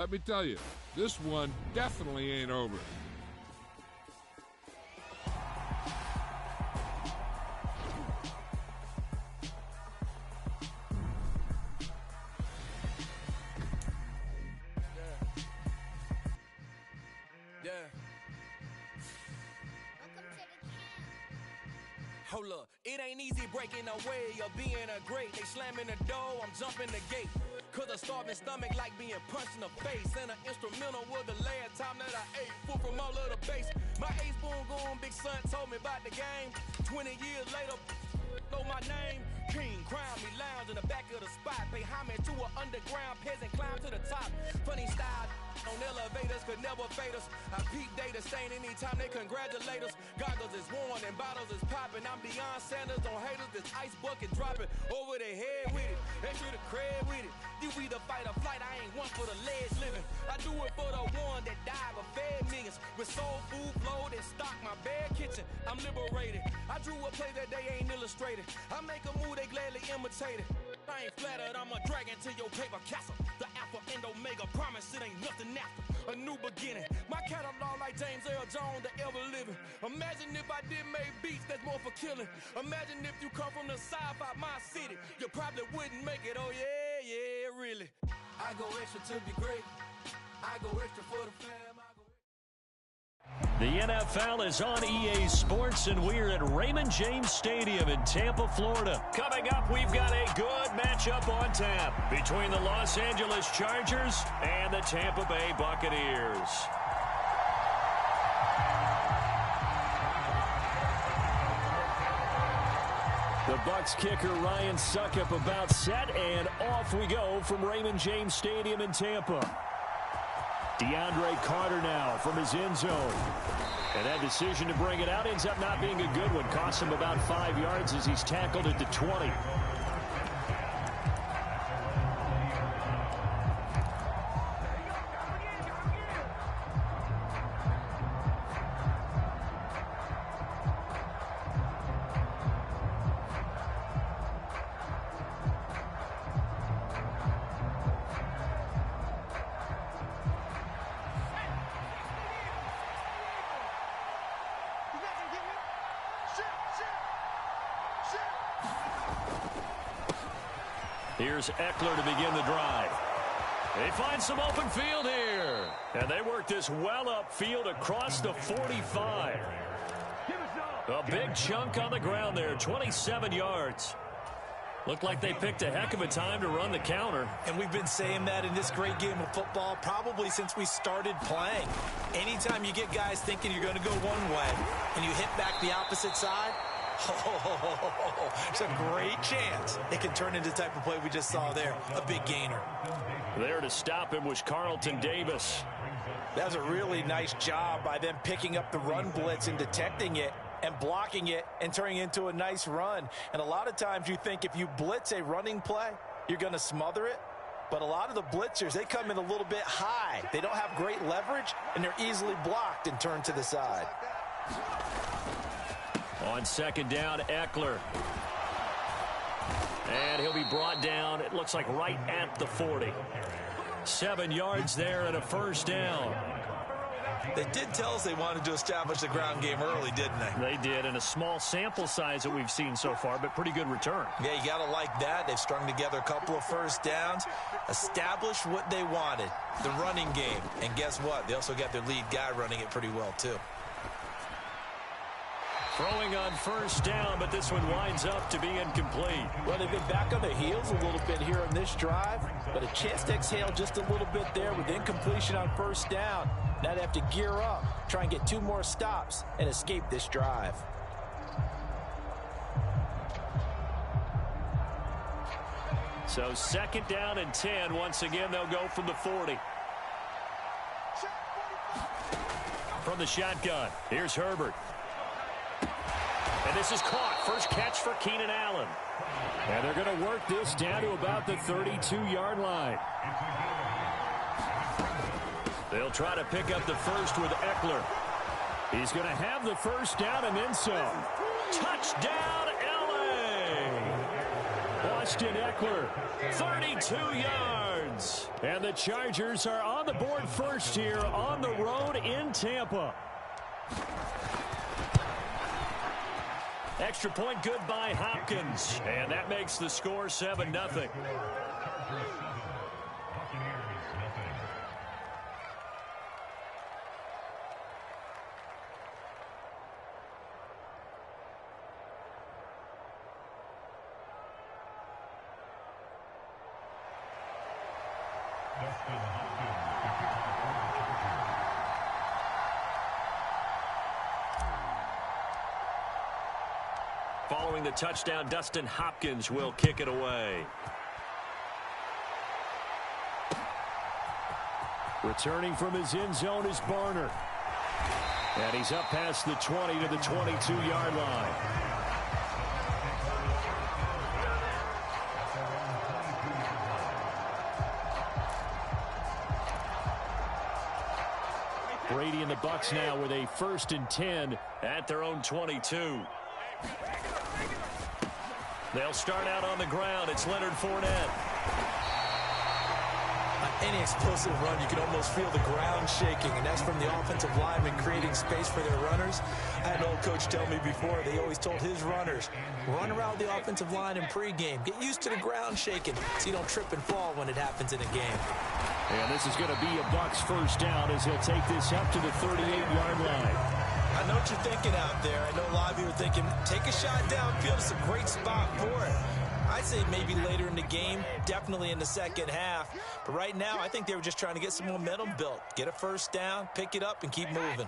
Let me tell you, this one definitely ain't over. Hold up, it ain't easy breaking away or being a great. They slamming the door, I'm jumping the gate. Cause a starving stomach like being punched in the face. And an instrumental was the last time that I ate food from all of the base. My ace spoon going, big son told me about the game. 20 years later, know my name. King, crown me, lounge in the back of the spot. Pay homage to an underground peasant, climb to the top. Funny style on elevators could never fade us. I peep data stain anytime they congratulate us. Goggles is worn and bottles is popping. I'm Deion Sanders on haters, this ice bucket dropping over their head with it. Extra the cred with it. You either fight or flight, I ain't one for the ledge living. I do it for the one that died but fed millions. With soul food flowed and stock my bad kitchen. I'm liberated. I drew a play that they ain't illustrated. I make a move, they gladly imitate it. I ain't flattered, I'm a dragon to your paper castle. The alpha and omega, promise it ain't nothing after. A new beginning. My catalog like James Earl Jones, the ever living. Imagine if I did make beats that's more for killing. Imagine if you come from the south out my city. You probably wouldn't make it, oh yeah, yeah, really. I go extra to be great. I go extra for the fam. The NFL is on EA Sports, and we're at Raymond James Stadium in Tampa, Florida. Coming up, we've got a good matchup on tap between the Los Angeles Chargers and the Tampa Bay Buccaneers. The Bucs kicker Ryan Succop about set, and off we go from Raymond James Stadium in Tampa. DeAndre Carter now from his end zone. And that decision to bring it out ends up not being a good one. Costs him about 5 yards as he's tackled at the 20. Here's Eckler to begin the drive. They find some open field here. And they work this well upfield across the 45. A big chunk on the ground there, 27 yards. Looked like they picked a heck of a time to run the counter. And we've been saying that in this great game of football probably since we started playing. Anytime you get guys thinking you're going to go one way and you hit back the opposite side, it's a great chance it can turn into the type of play we just saw there, a big gainer. There to stop him was Carlton Davis. That was a really nice job by them picking up the run blitz and detecting it and blocking it and turning it into a nice run. And a lot of times you think if you blitz a running play, you're going to smother it. But a lot of the blitzers, they come in a little bit high. They don't have great leverage, and they're easily blocked and turned to the side. On second down, Eckler. And he'll be brought down, it looks like right at the 40. 7 yards there and a first down. They did tell us they wanted to establish the ground game early, didn't they? They did, and a small sample size that we've seen so far, but pretty good return. Yeah, you got to like that. They've strung together a couple of first downs, established what they wanted, the running game. And guess what? They also got their lead guy running it pretty well, too. Throwing on first down, but this one winds up to be incomplete. Well, they've been back on their heels a little bit here on this drive, but a chance to exhale just a little bit there with incompletion on first down. Now they have to gear up, try and get 2 more stops, and escape this drive. So second down and 10. Once again, they'll go from the 40. From the shotgun, here's Herbert. And this is caught. First catch for Keenan Allen. And they're going to work this down to about the 32-yard line. They'll try to pick up the first with Eckler. He's going to have the first down and then some. Touchdown, L.A. Austin Eckler, 32 yards. And the Chargers are on on the board first here on the road in Tampa. Extra point good by Hopkins. And that makes the score 7-0. Following the touchdown, Dustin Hopkins will kick it away. Returning from his end zone is Barner. And he's up past the 20 to the 22-yard line. Brady and the Bucs now with a 1st and 10 at their own 22. They'll start out on the ground. It's Leonard Fournette. Any explosive run, you can almost feel the ground shaking, and that's from the offensive linemen creating space for their runners. I had an old coach tell me before, they always told his runners, run around the offensive line in pregame. Get used to the ground shaking so you don't trip and fall when it happens in a game. And this is going to be a Bucs 1st down as he'll take this up to the 38-yard line. I know what you're thinking out there. I know a lot of you are thinking, take a shot downfield. It's a great spot for it. I'd say maybe later in the game, definitely in the second half. But right now, I think they were just trying to get some momentum built. Get a 1st down, pick it up, and keep moving.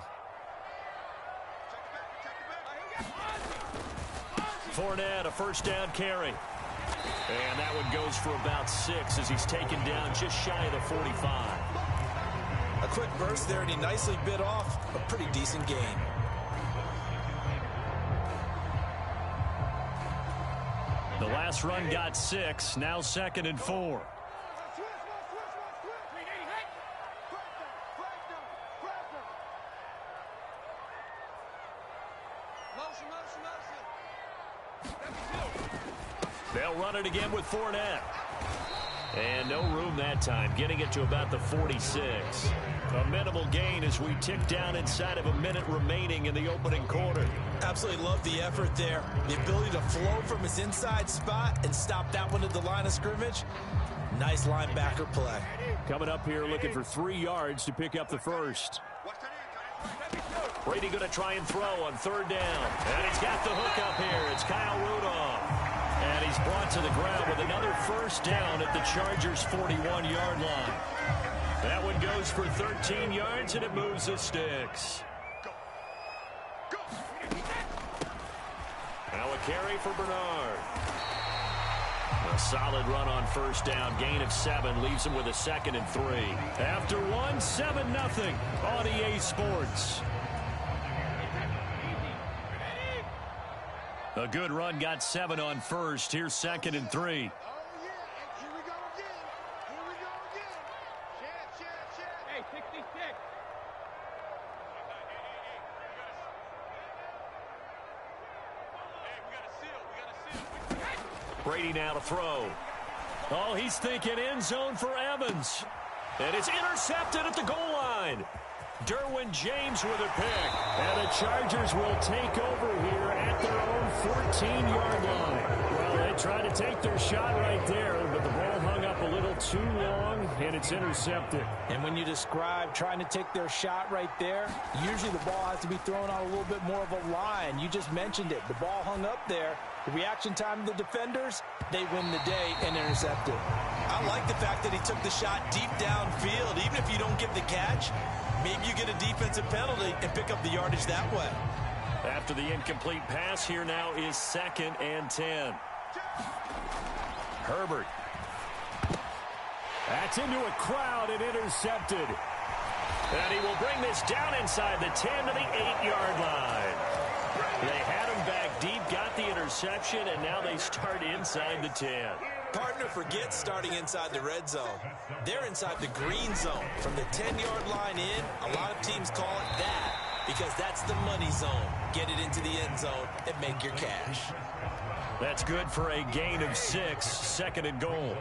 Fournette, a 1st down carry. And that one goes for about 6 as he's taken down just shy of the 45. A quick burst there, and he nicely bit off a pretty decent gain. The last run got 6, now 2nd and 4. They'll run it again with Fournette. And no room that time, getting it to about the 46. A minimal gain as we tick down inside of a minute remaining in the opening quarter. Absolutely love the effort there. The ability to flow from his inside spot and stop that one at the line of scrimmage. Nice linebacker play. Coming up here looking for 3 yards to pick up the 1st. Brady going to try and throw on 3rd down. And he's got the hook up here. It's Kyle Rudolph. And he's brought to the ground with another 1st down at the Chargers' 41-yard line. That one goes for 13 yards, and it moves the sticks. Now a carry for Bernard. A solid run on 1st down. Gain of 7 leaves him with a 2nd and 3. After 1, 7-0 on EA Sports. A good run, got 7 on 1st. Here's 2nd and 3. Brady now to throw. Oh, he's thinking end zone for Evans. And it's intercepted at the goal line. Derwin James with a pick. And the Chargers will take over here at their own 14-yard line. Well, they tried to take their shot right there, but the ball hung up a little too long, and it's intercepted. And when you describe trying to take their shot right there, usually the ball has to be thrown on a little bit more of a line. You just mentioned it. The ball hung up there. The reaction time of the defenders, they win the day and intercept it. I like the fact that he took the shot deep downfield. Even if you don't get the catch, maybe you get a defensive penalty and pick up the yardage that way. After the incomplete pass, here now is 2nd and 10. Herbert. That's into a crowd and intercepted. And he will bring this down inside the 10 to the 8-yard line. They had him back deep, got the interception, and now they start inside the 10. Partner forgets starting inside the red zone. They're inside the green zone. From the 10-yard line in, a lot of teams call it that because that's the money zone. Get it into the end zone and make your cash. That's good for a gain of 6, 2nd and goal.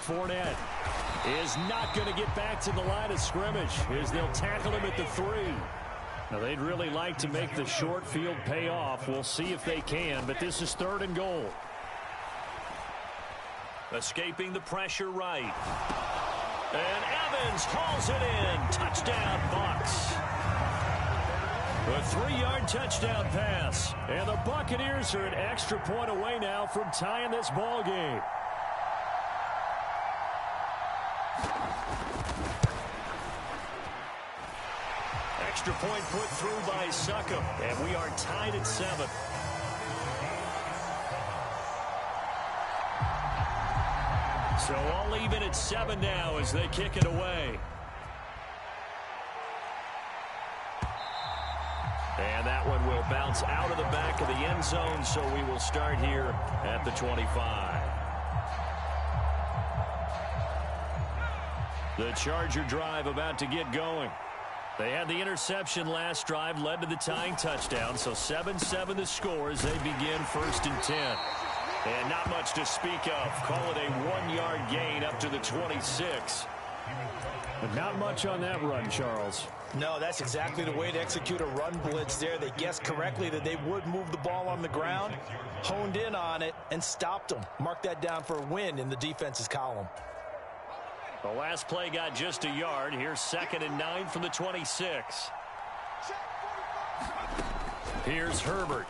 Fournette is not going to get back to the line of scrimmage as they'll tackle him at the 3. Now, they'd really like to make the short field pay off. We'll see if they can, but this is 3rd and goal. Escaping the pressure right. And Evans hauls it in. Touchdown, Bucs. A 3-yard touchdown pass. And the Buccaneers are an extra point away now from tying this ball game. Extra point put through by Succop, and we are tied at 7. So all even at 7 now as they kick it away. And that one will bounce out of the back of the end zone, so we will start here at the 25. The Charger drive about to get going. They had the interception last drive, led to the tying touchdown, so 7-7 the score as they begin 1st and 10. And not much to speak of. Call it a 1-yard gain up to the 26. But not much on that run, Charles. No, that's exactly the way to execute a run blitz there. They guessed correctly that they would move the ball on the ground, honed in on it, and stopped them. Mark that down for a win in the defense's column. The last play got just a yard. Here's 2nd and 9 from the 26. Here's Herbert.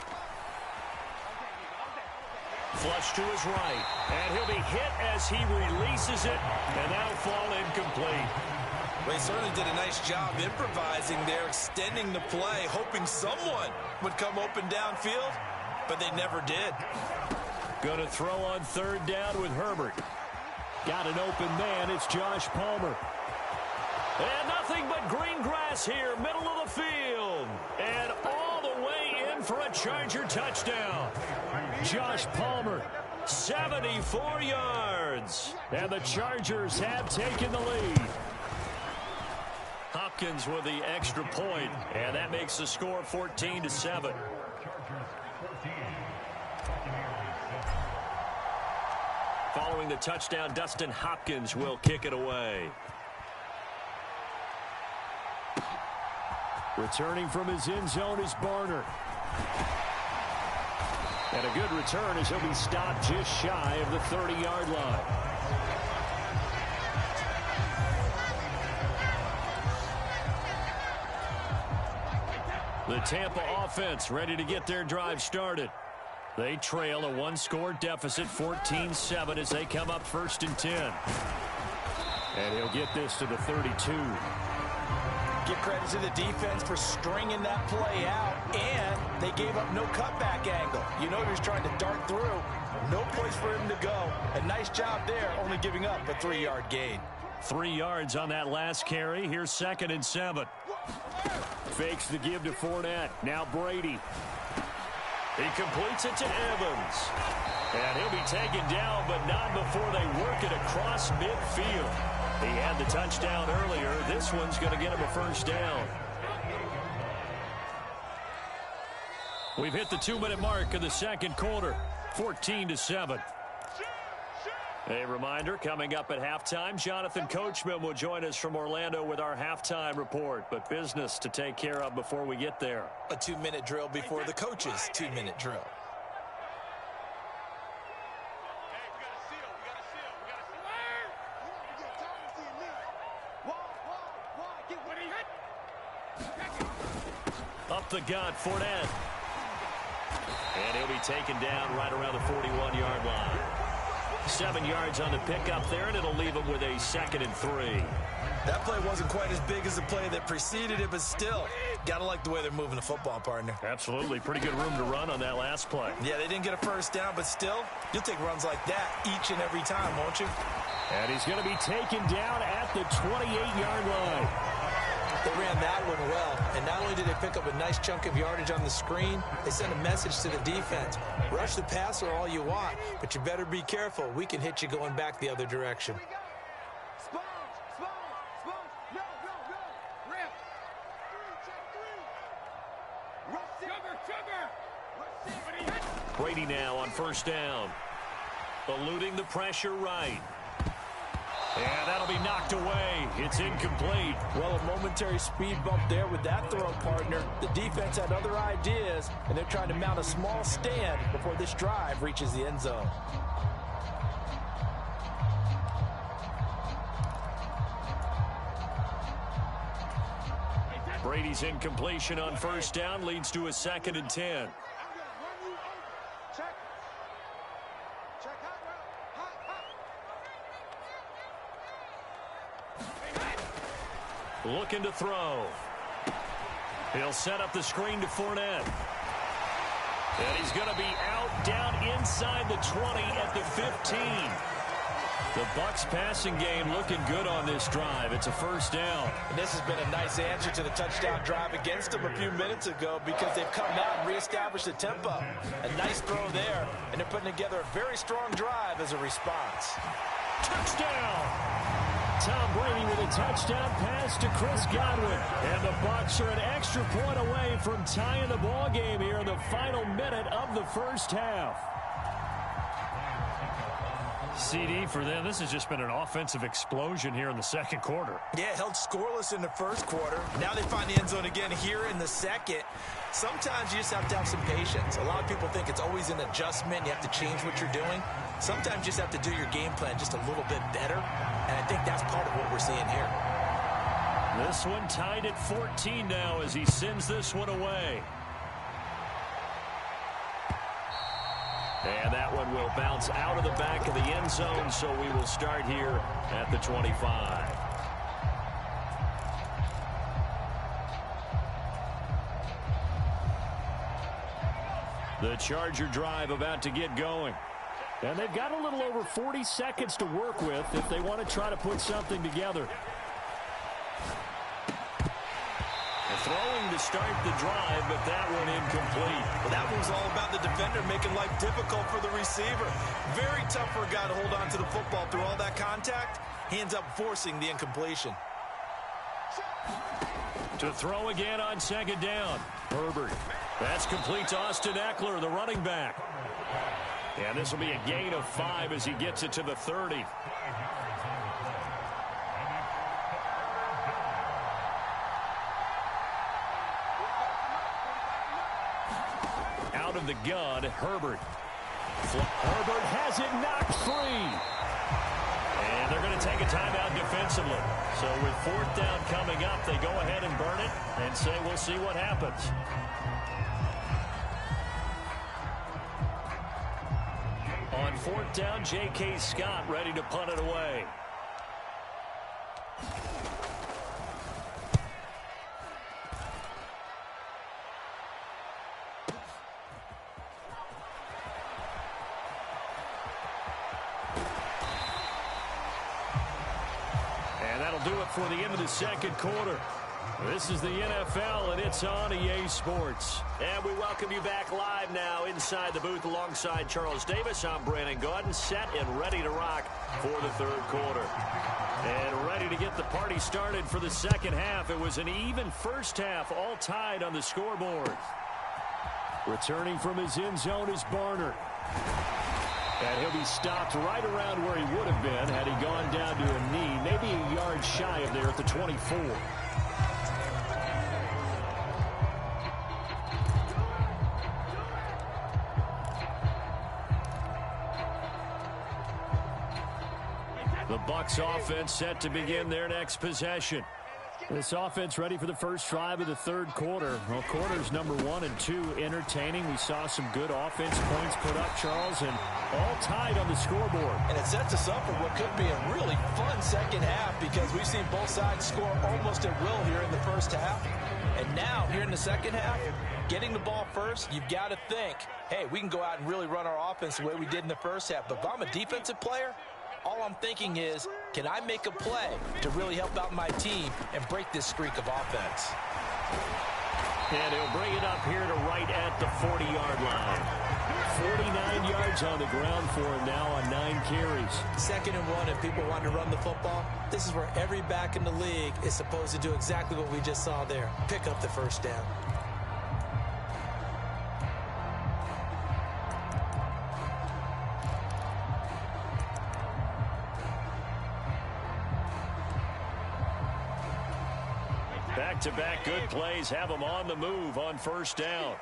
Flush to his right. And he'll be hit as he releases it. And that'll fall incomplete. Well, he certainly did a nice job improvising there, extending the play, hoping someone would come open downfield, but they never did. Going to throw on 3rd down with Herbert. Got an open man. It's Josh Palmer. And nothing but green grass here, middle of the field. And all the way in for a Charger touchdown. Josh Palmer, 74 yards. And the Chargers have taken the lead. Hopkins with the extra point, and that makes the score 14-7. Following the touchdown, Dustin Hopkins will kick it away. Returning from his end zone is Barner. And a good return as he'll be stopped just shy of the 30-yard line. The Tampa offense ready to get their drive started. They trail a 1-score deficit, 14-7, as they come up 1st and 10. And he'll get this to the 32. Give credit to the defense for stringing that play out, and they gave up no cutback angle. You know he was trying to dart through. No place for him to go. A nice job there, only giving up a 3-yard gain. 3 yards on that last carry. Here's 2nd and 7. Fakes the give to Fournette. Now Brady. He completes it to Evans. And he'll be taken down, but not before they work it across midfield. He had the touchdown earlier. This one's going to get him a 1st down. We've hit the 2-minute mark of the 2nd quarter. 14-7. A reminder, coming up at halftime, Jonathan Coachman will join us from Orlando with our halftime report, but business to take care of before we get there. A 2-minute drill before the coach's 2-minute drill. Up the gut, Fournette. And he'll be taken down right around the 41-yard line. 7 yards on the pickup there, and it'll leave him with a 2nd and 3. That play wasn't quite as big as the play that preceded it, but still, gotta like the way they're moving the football, partner. Absolutely. Pretty good room to run on that last play. Yeah, they didn't get a 1st down, but still, you'll take runs like that each and every time, won't you? And he's going to be taken down at the 28-yard line. They ran that one well, and not only did they pick up a nice chunk of yardage on the screen, they sent a message to the defense. Rush the passer all you want, but you better be careful. We can hit you going back the other direction. Brady now on 1st down. Eluding the pressure right. And that'll be knocked away. It's incomplete. Well, a momentary speed bump there with that throw, partner. The defense had other ideas, and they're trying to mount a small stand before this drive reaches the end zone. Brady's incompletion on first down leads to a 2nd and 10. Looking to throw. He'll set up the screen to Fournette. And he's going to be out down inside the 20 at the 15. The Bucs passing game looking good on this drive. It's a first down. And this has been a nice answer to the touchdown drive against them a few minutes ago because they've come out and reestablished the tempo. A nice throw there, and they're putting together a very strong drive as a response. Touchdown! Tom Brady with a touchdown pass to Chris Godwin. And the Bucs are an extra point away from tying the ball game here in the final minute of the first half. CD for them, this has just been an offensive explosion here in the second quarter. Yeah, held scoreless in the first quarter. Now they find the end zone again here in the second. Sometimes you just have to have some patience. A lot of people think it's always an adjustment. You have to change what you're doing. Sometimes you just have to do your game plan just a little bit better. And I think that's part of what we're seeing here. This one tied at 14 now as he sends this one away. And that one will bounce out of the back of the end zone, so we will start here at the 25. The Charger drive about to get going. And they've got a little over 40 seconds to work with if they want to try to put something together. Throwing to start the drive, but that one incomplete. Well, that one's all about the defender making life difficult for the receiver. Very tough for a guy to hold on to the football through all that contact. He ends up forcing the incompletion. To throw again on second down. Herbert. That's complete to Austin Eckler, the running back. And this will be a gain of 5 as he gets it to the 30. Out of the gun, Herbert. Herbert has it knocked free. And they're going to take a timeout defensively. So with 4th down coming up, they go ahead and burn it and say we'll see what happens. On 4th down, J.K. Scott ready to punt it away. For the end of the second quarter. This is the NFL, and it's on EA Sports. And we welcome you back live now inside the booth alongside Charles Davis. I'm Brandon Gaudin, set and ready to rock for the third quarter. And ready to get the party started for the second half. It was an even first half, all tied on the scoreboard. Returning from his end zone is Barner. And he'll be stopped right around where he would have been had he gone down to a knee, maybe a yard shy of there at the 24. The Bucs offense set to begin their next possession. This offense ready for the first drive of the third quarter. Well, quarters number 1 and 2 entertaining. We saw some good offense points put up, Charles, and all tied on the scoreboard. And it sets us up for what could be a really fun second half because we've seen both sides score almost at will here in the first half. And now, here in the second half, getting the ball first, you've got to think, hey, we can go out and really run our offense the way we did in the first half. But if I'm a defensive player, all I'm thinking is, can I make a play to really help out my team and break this streak of offense? And he'll bring it up here to right at the 40-yard line. 49 yards on the ground for him now on 9 carries. 2nd and 1, if people want to run the football, this is where every back in the league is supposed to do exactly what we just saw there. Pick up the first down. Back-to-back good plays have them on the move on first down.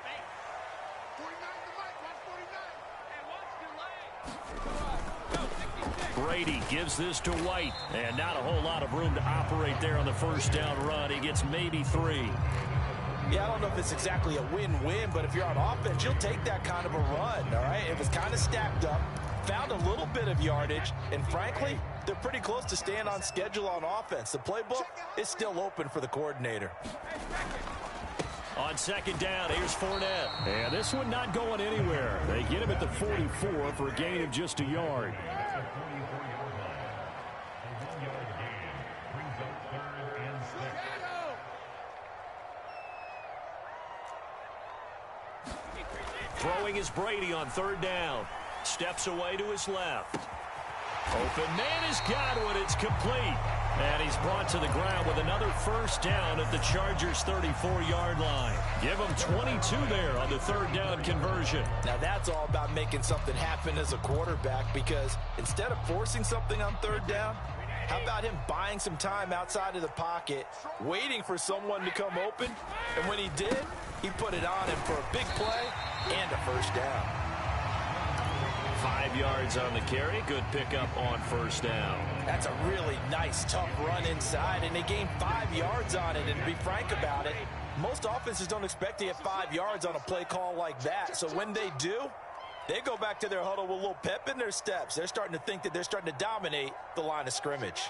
Brady gives this to White, and not a whole lot of room to operate there on the first down run. He gets maybe 3. Yeah, I don't know if it's exactly a win-win, but if you're on offense, you'll take that kind of a run, all right? It was kind of stacked up, found a little bit of yardage, and frankly, they're pretty close to staying on schedule on offense. The playbook is still open for the coordinator. On second down, here's Fournette. And this one not going anywhere. They get him at the 44 for a gain of just a yard. Throwing is Brady on third down. Steps away to his left. Open man is Godwin. It's complete. And he's brought to the ground with another first down at the Chargers' 34-yard line. Give him 22 there on the third down conversion. Now that's all about making something happen as a quarterback, because instead of forcing something on third down, how about him buying some time outside of the pocket, waiting for someone to come open, and when he did, he put it on him for a big play and a first down. 5 yards on the carry. Good pickup on first down. That's a really nice, tough run inside, and they gained 5 yards on it. And to be frank about it, most offenses don't expect to get 5 yards on a play call like that. So when they do, they go back to their huddle with a little pep in their steps. They're starting to think that they're starting to dominate the line of scrimmage.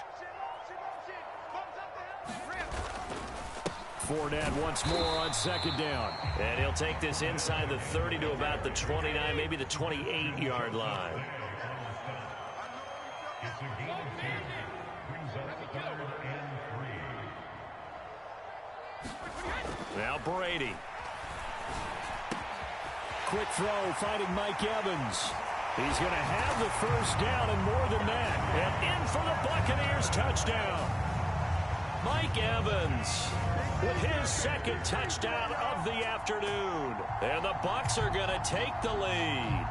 Fournette once more on second down. And he'll take this inside the 30 to about the 29, maybe the 28-yard line. Now Brady. Quick throw, finding Mike Evans. He's going to have the first down and more than that. And in for the Buccaneers touchdown. Mike Evans with his second touchdown of the afternoon. And the Bucs are going to take the lead.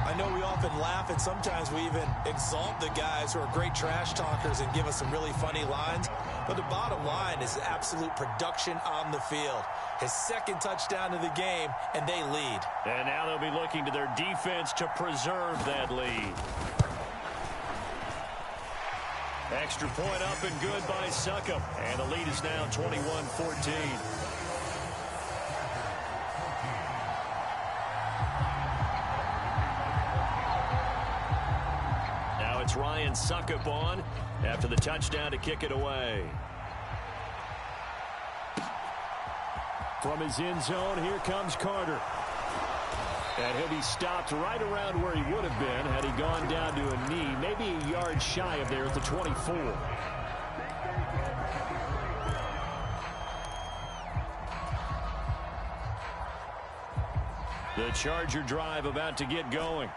I know we often laugh, and sometimes we even exalt the guys who are great trash talkers and give us some really funny lines. But the bottom line is absolute production on the field. His second touchdown of the game, and they lead. And now they'll be looking to their defense to preserve that lead. Extra point up and good by Succop. And the lead is now 21-14. Now it's Ryan Succop on after the touchdown to kick it away. From his end zone, here comes Carter. And he'll be stopped right around where he would have been had he gone down to a knee, maybe a yard shy of there at the 24. The Charger drive about to get going.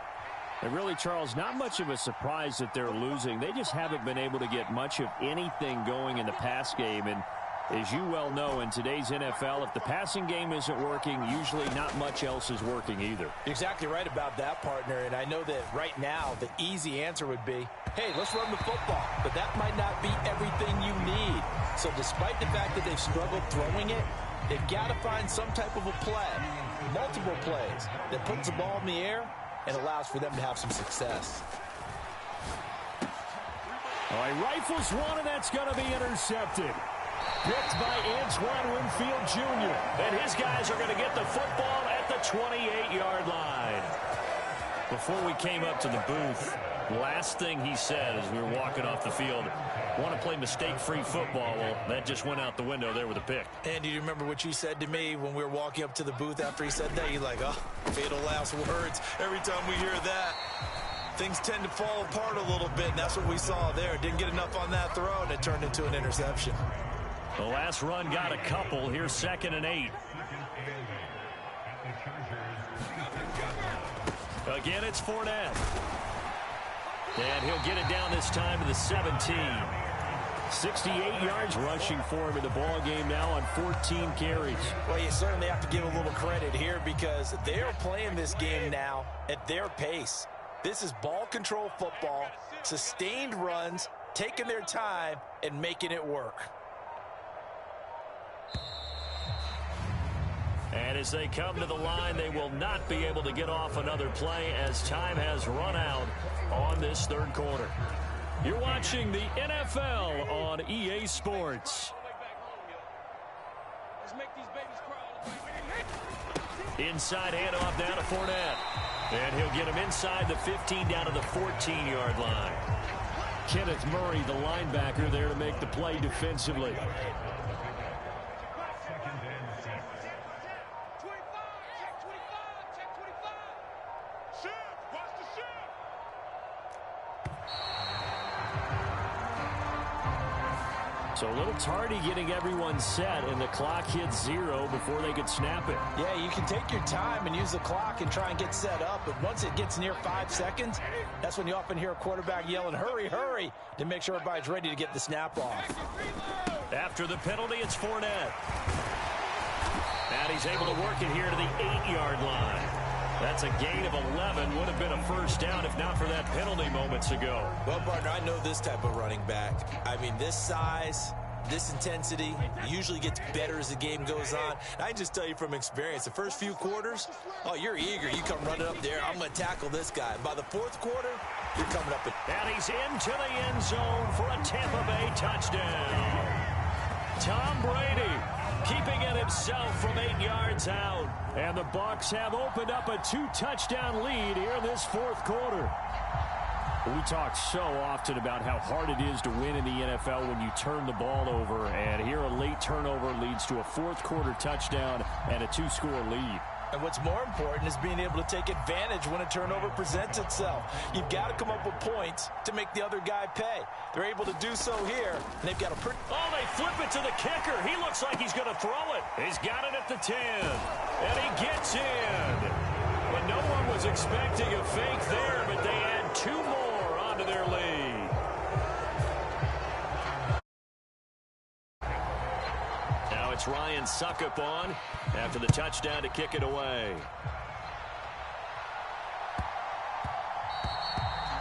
And really, Charles, not much of a surprise that they're losing. They just haven't been able to get much of anything going in the pass game. And as you well know, in today's NFL, if the passing game isn't working, usually not much else is working either. You're exactly right about that, partner. And I know that right now the easy answer would be, hey, let's run the football. But that might not be everything you need. So despite the fact that they've struggled throwing it, they've got to find some type of a play, multiple plays, that puts the ball in the air and allows for them to have some success. All right, rifles one, and that's going to be intercepted. Picked by Antoine Winfield Jr. And his guys are going to get the football at the 28-yard line. Before we came up to the booth, last thing he said as we were walking off the field, want to play mistake-free football. Well, that just went out the window there with a pick. And do you remember what you said to me when we were walking up to the booth after he said that? You're like, oh, fatal last words. Every time we hear that, things tend to fall apart a little bit, and that's what we saw there. Didn't get enough on that throw, and it turned into an interception. The last run got a couple. Here's 2nd and 8. Again, it's Fournette. And he'll get it down this time to the 17. 68 yards rushing for him in the ball game now on 14 carries. Well, you certainly have to give a little credit here because they're playing this game now at their pace. This is ball control football, sustained runs, taking their time, and making it work. And as they come to the line, they will not be able to get off another play as time has run out on this third quarter. You're watching the NFL on EA Sports. Inside handoff down to Fournette. And he'll get him inside the 15 down to the 14-yard line. Kenneth Murray, the linebacker, there to make the play defensively. So a little tardy getting everyone set, and the clock hits 0 before they could snap it. Yeah, you can take your time and use the clock and try and get set up, but once it gets near 5 seconds, that's when you often hear a quarterback yelling, hurry, hurry, to make sure everybody's ready to get the snap off. After the penalty, it's Fournette. And he's able to work it here to the 8-yard line. That's a gain of 11. Would have been a first down if not for that penalty moments ago. Well, partner, I know this type of running back. I mean, this size, this intensity usually gets better as the game goes on. And I just tell you from experience, the first few quarters, oh, you're eager. You come running up there. I'm going to tackle this guy. By the fourth quarter, you're coming up. And he's into the end zone for a Tampa Bay touchdown. Tom Brady keeping it himself from 8 yards out. And the Bucs have opened up a 2-touchdown lead here in this fourth quarter. We talk so often about how hard it is to win in the NFL when you turn the ball over. And here a late turnover leads to a fourth quarter touchdown and a 2-score lead. And what's more important is being able to take advantage when a turnover presents itself. You've got to come up with points to make the other guy pay. They're able to do so here, and they've got a pretty... Oh, they flip it to the kicker. He looks like he's going to throw it. He's got it at the 10, and he gets in. But no one was expecting a fake there, but they add 2 more onto their lead. Now it's Ryan Suckup on after the touchdown to kick it away.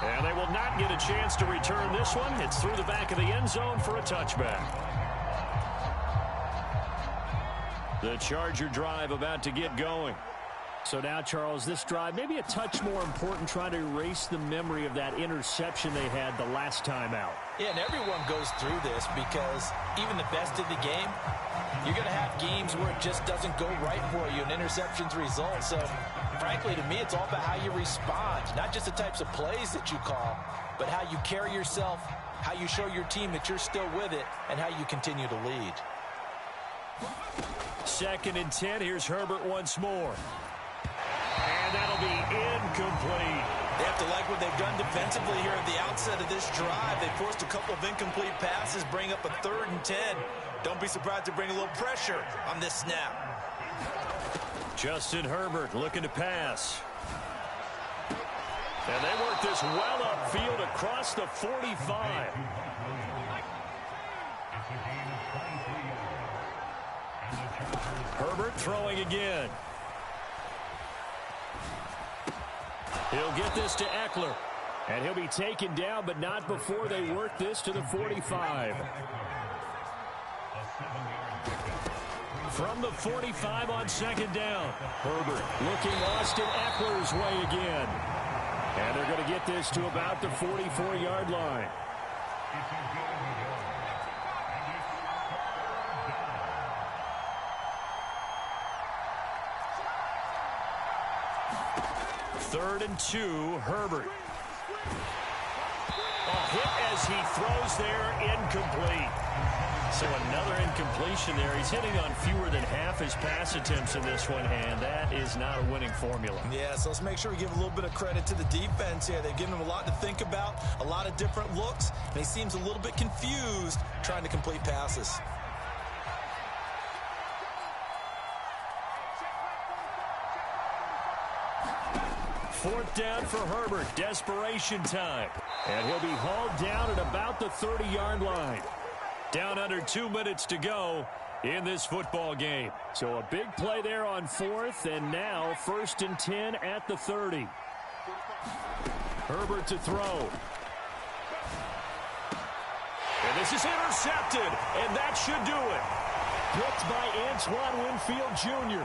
And they will not get a chance to return this one. It's through the back of the end zone for a touchback. The Charger drive about to get going. So now, Charles, this drive maybe a touch more important, trying to erase the memory of that interception they had the last time out. Yeah, and everyone goes through this because even the best in the game, you're going to have games where it just doesn't go right for you, and interceptions result. So, frankly, to me, it's all about how you respond, not just the types of plays that you call, but how you carry yourself, how you show your team that you're still with it, and how you continue to lead. 2nd and 10. Here's Herbert once more. And that'll be incomplete. They have to like what they've done defensively here at the outset of this drive. They forced a couple of incomplete passes, bring up a 3rd and 10. Don't be surprised to bring a little pressure on this snap. Justin Herbert looking to pass. And they work this well upfield across the 45. Herbert throwing again. He'll get this to Eckler. And he'll be taken down, but not before they work this to the 45. From the 45 on 2nd down. Herbert looking Austin Eckler's way again. And they're going to get this to about the 44-yard line. Third and 2, Herbert. A hit as he throws there, incomplete. So another incompletion there. He's hitting on fewer than half his pass attempts in this one, and that is not a winning formula. Yeah, so let's make sure we give a little bit of credit to the defense here. They've given him a lot to think about, a lot of different looks, and he seems a little bit confused trying to complete passes. Fourth down for Herbert. Desperation time. And he'll be hauled down at about the 30-yard line. Down under 2 minutes to go in this football game. So a big play there on 4th, and now 1st and 10 at the 30. Herbert to throw. And this is intercepted, and that should do it. Picked by Antoine Winfield Jr.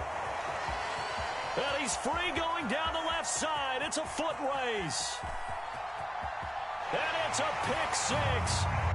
And he's free going down the left side. It's a foot race. And it's a pick six.